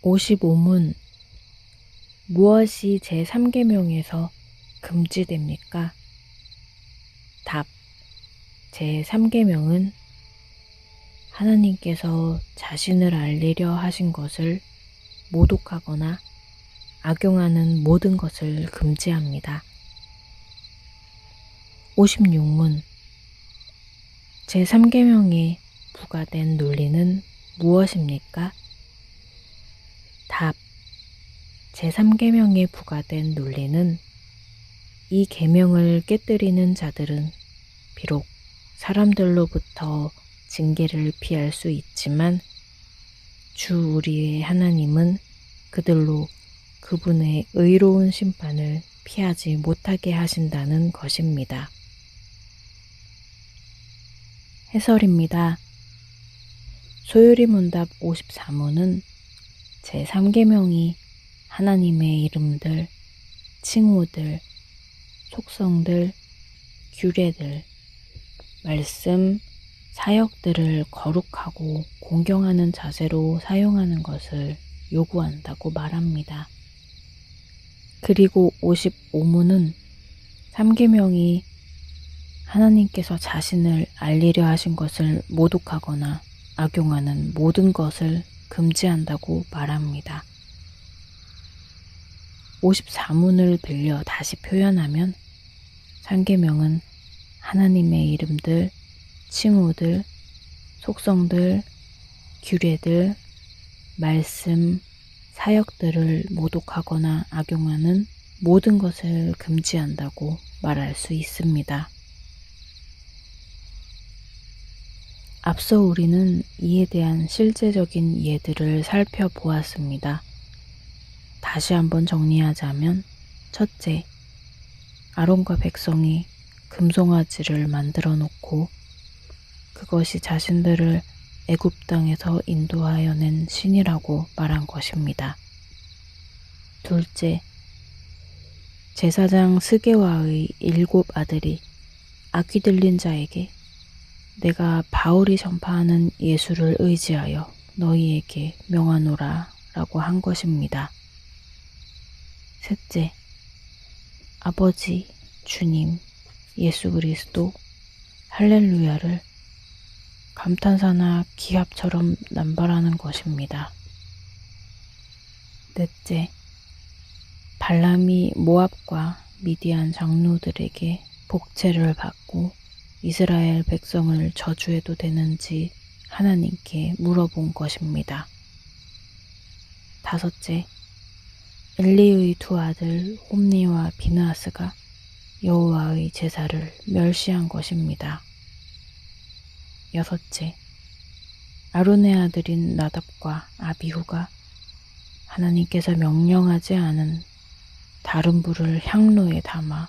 55문. 무엇이 제3계명에서 금지됩니까? 답. 제3계명은 하나님께서 자신을 알리려 하신 것을 모독하거나 악용하는 모든 것을 금지합니다. 56문. 제3계명에 부과된 논리는 무엇입니까? 답. 제3계명에 부과된 논리는 이 계명을 깨뜨리는 자들은 비록 사람들로부터 징계를 피할 수 있지만 주 우리의 하나님은 그들로 그분의 의로운 심판을 피하지 못하게 하신다는 것입니다. 해설입니다. 소요리문답 54문은 제3계명이 하나님의 이름들, 칭호들, 속성들, 규례들, 말씀, 사역들을 거룩하고 공경하는 자세로 사용하는 것을 요구한다고 말합니다. 그리고 55문은 3계명이 하나님께서 자신을 알리려 하신 것을 모독하거나 악용하는 모든 것을 금지한다고 말합니다. 54문을 빌려 다시 표현하면 3계명은 하나님의 이름들, 칭호들, 속성들, 규례들, 말씀, 사역들을 모독하거나 악용하는 모든 것을 금지한다고 말할 수 있습니다. 앞서 우리는 이에 대한 실제적인 예들을 살펴보았습니다. 다시 한번 정리하자면, 첫째, 아론과 백성이 금송아지를 만들어 놓고 그것이 자신들을 애굽 땅에서 인도하여 낸 신이라고 말한 것입니다. 둘째, 제사장 스게와의 7 아들이 악귀 들린 자에게 내가 바울이 전파하는 예수를 의지하여 너희에게 명하노라 라고 한 것입니다. 셋째, 아버지, 주님, 예수 그리스도, 할렐루야를 감탄사나 기합처럼 남발하는 것입니다. 넷째, 발람이 모압과 미디안 장로들에게 복채를 받고 이스라엘 백성을 저주해도 되는지 하나님께 물어본 것입니다. 다섯째, 엘리의 2 아들 홈니와 비느하스가 여호와의 제사를 멸시한 것입니다. 여섯째, 아론의 아들인 나답과 아비후가 하나님께서 명령하지 않은 다른 불을 향로에 담아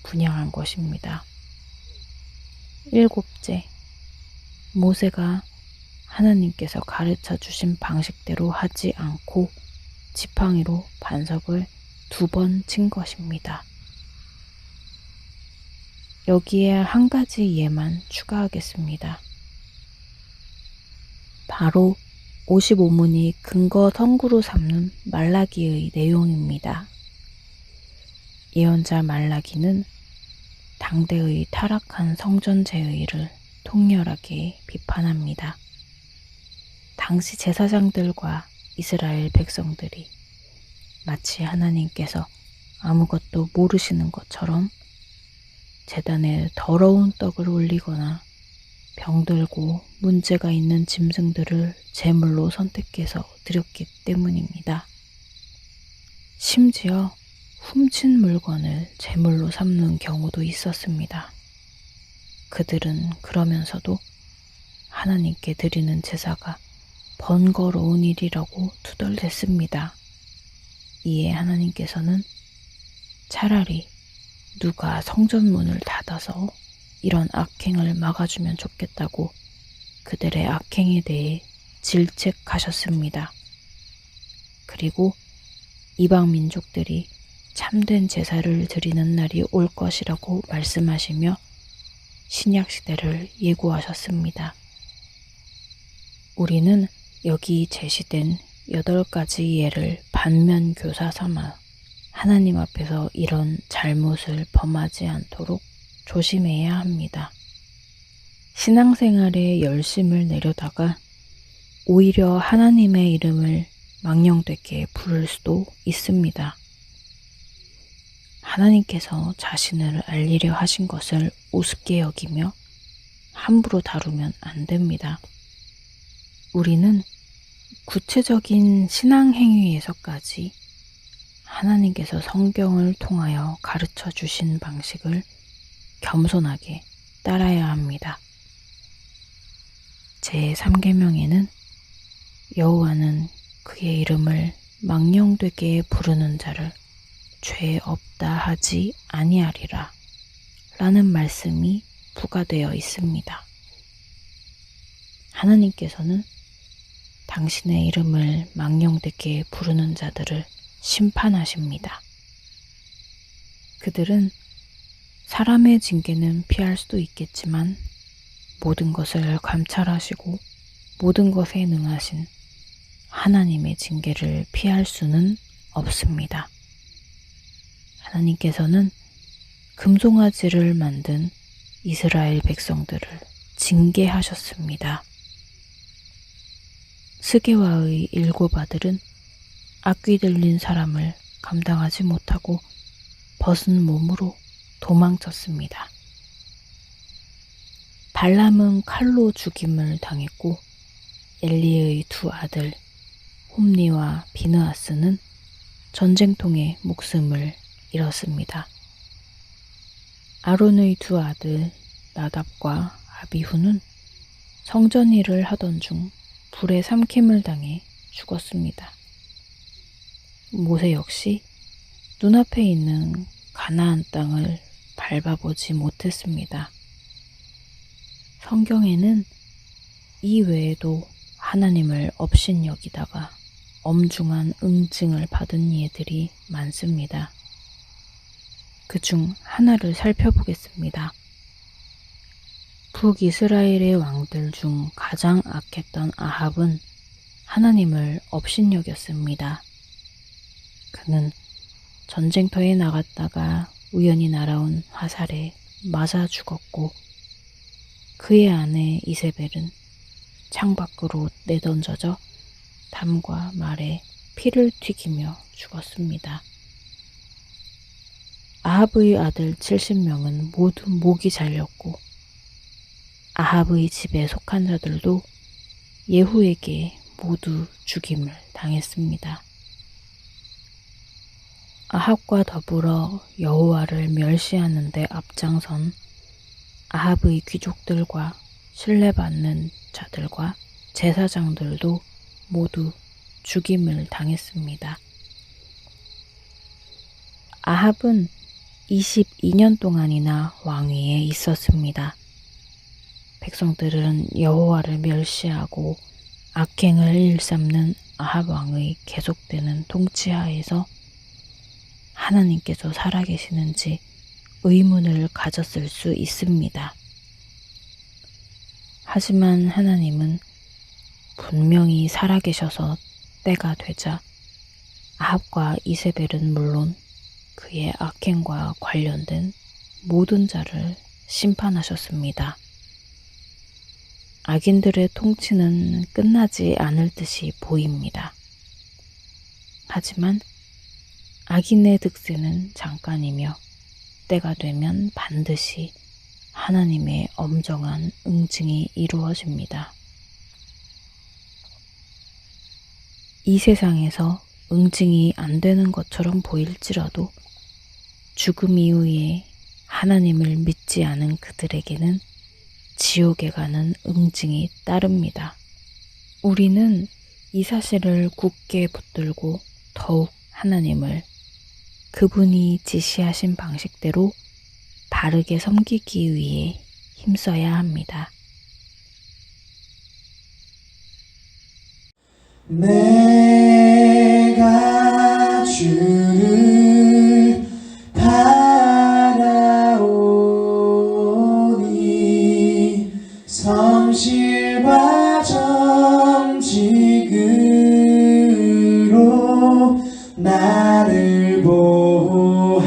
분향한 것입니다. 일곱째, 모세가 하나님께서 가르쳐 주신 방식대로 하지 않고 지팡이로 반석을 2번 친 것입니다. 여기에 한 가지 예만 추가하겠습니다. 바로 55문이 근거 선구로 삼는 말라기의 내용입니다. 예언자 말라기는 당대의 타락한 성전 제의를 통렬하게 비판합니다. 당시 제사장들과 이스라엘 백성들이 마치 하나님께서 아무것도 모르시는 것처럼 제단에 더러운 떡을 올리거나 병들고 문제가 있는 짐승들을 제물로 선택해서 드렸기 때문입니다. 심지어 훔친 물건을 제물로 삼는 경우도 있었습니다. 그들은 그러면서도 하나님께 드리는 제사가 번거로운 일이라고 투덜댔습니다. 이에 하나님께서는 차라리 누가 성전문을 닫아서 이런 악행을 막아주면 좋겠다고 그들의 악행에 대해 질책하셨습니다. 그리고 이방 민족들이 참된 제사를 드리는 날이 올 것이라고 말씀하시며 신약시대를 예고하셨습니다. 우리는 여기 제시된 8가지 예를 반면교사 삼아 하나님 앞에서 이런 잘못을 범하지 않도록 조심해야 합니다. 신앙생활에 열심을 내려다가 오히려 하나님의 이름을 망령되게 부를 수도 있습니다. 하나님께서 자신을 알리려 하신 것을 우습게 여기며 함부로 다루면 안 됩니다. 우리는 구체적인 신앙 행위에서까지 하나님께서 성경을 통하여 가르쳐 주신 방식을 겸손하게 따라야 합니다. 제3계명에는 여호와는 그의 이름을 망령되게 부르는 자를 죄 없다 하지 아니하리라 라는 말씀이 부과되어 있습니다. 하나님께서는 당신의 이름을 망령되게 부르는 자들을 심판하십니다. 그들은 사람의 징계는 피할 수도 있겠지만 모든 것을 감찰하시고 모든 것에 능하신 하나님의 징계를 피할 수는 없습니다. 하나님께서는 금송아지를 만든 이스라엘 백성들을 징계하셨습니다. 스게와의 7 아들은 악귀 들린 사람을 감당하지 못하고 벗은 몸으로 도망쳤습니다. 발람은 칼로 죽임을 당했고 엘리의 2 아들 홈니와 비느하스는 전쟁통에 목숨을 잃었습니다. 아론의 2 아들 나답과 아비후는 성전 일을 하던 중 불에 삼킴을 당해 죽었습니다. 모세 역시 눈앞에 있는 가나안 땅을 밟아보지 못했습니다. 성경에는 이 외에도 하나님을 업신여기다가 엄중한 응징을 받은 예들이 많습니다. 그중 하나를 살펴보겠습니다. 북이스라엘의 왕들 중 가장 악했던 아합은 하나님을 업신여겼습니다. 그는 전쟁터에 나갔다가 우연히 날아온 화살에 맞아 죽었고 그의 아내 이세벨은 창밖으로 내던져져 담과 말에 피를 튀기며 죽었습니다. 아합의 아들 70명은 모두 목이 잘렸고 아합의 집에 속한 자들도 예후에게 모두 죽임을 당했습니다. 아합과 더불어 여호와를 멸시하는 데 앞장선 아합의 귀족들과 신뢰받는 자들과 제사장들도 모두 죽임을 당했습니다. 아합은 22년 동안이나 왕위에 있었습니다. 백성들은 여호와를 멸시하고 악행을 일삼는 아합 왕의 계속되는 통치하에서 하나님께서 살아계시는지 의문을 가졌을 수 있습니다. 하지만 하나님은 분명히 살아계셔서 때가 되자 아합과 이세벨은 물론 그의 악행과 관련된 모든 자를 심판하셨습니다. 악인들의 통치는 끝나지 않을 듯이 보입니다. 하지만 악인의 득세는 잠깐이며 때가 되면 반드시 하나님의 엄정한 응징이 이루어집니다. 이 세상에서 응징이 안 되는 것처럼 보일지라도 죽음 이후에 하나님을 믿지 않은 그들에게는 지옥에 가는 응징이 따릅니다. 우리는 이 사실을 굳게 붙들고 더욱 하나님을 그분이 지시하신 방식대로 바르게 섬기기 위해 힘써야 합니다. 내가 주를 바라오니 성실과 정직을 나를 보호하소서